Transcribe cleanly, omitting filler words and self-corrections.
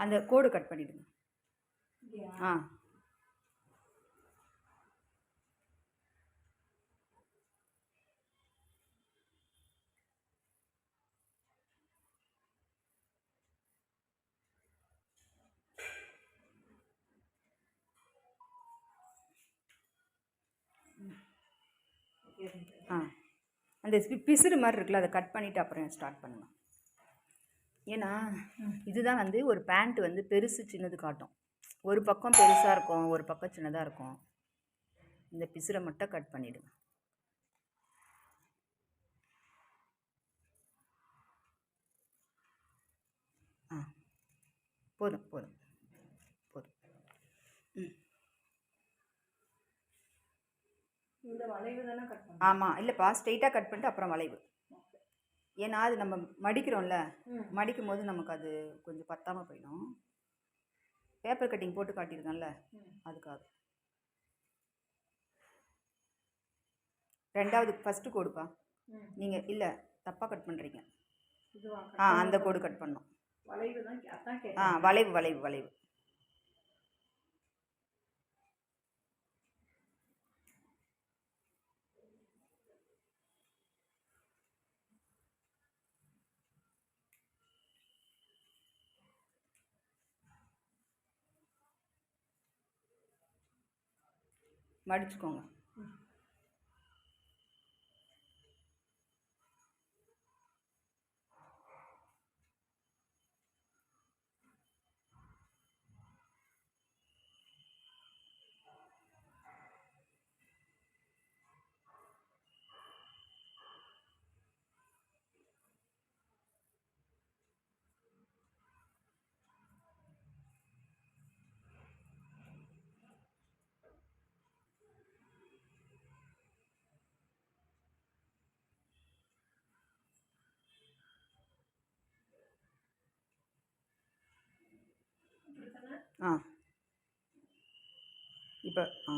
அந்த code cut பண்ணிடுங்க. ஆ ஆ அந்த பிசுறு மாதிரி இருக்குல்ல, அதை கட் பண்ணிவிட்டு அப்புறம் ஸ்டார்ட் பண்ணுங்கள். ஏன்னா இதுதான் வந்து ஒரு பேண்ட் வந்து பெருசு சின்னது காட்டும். ஒரு பக்கம் பெருசாக இருக்கும், ஒரு பக்கம் சின்னதாக இருக்கும். இந்த பிசுரை மட்டும் கட் பண்ணிவிடுங்க. ஆ போதும் போதும் போதும். இந்த வளைவு தானே கட் பண்ணணும்? ஆமாம், இல்லைப்பா, ஸ்ட்ரெயிட்டாக கட் பண்ணிட்டு அப்புறம் வளைவு. ஏன்னா அது நம்ம மடிக்கிறோம்ல, மடிக்கும் போது நமக்கு அது கொஞ்சம் பத்தாமல் போயிடும். பேப்பர் கட்டிங் போட்டு காட்டியிருக்கேன்ல, அதுக்காக. ரெண்டாவது ஃபஸ்ட்டு கோடுப்பா. நீங்கள் இல்லை, தப்பாக கட் பண்ணுறீங்க. அந்த கோடு கட் பண்ணோம். வளைவு தான் அதான் ஆ வளைவு வளைவு வளைவு. மடிச்சுக்கோங்க. ஆ இப்போ ஆ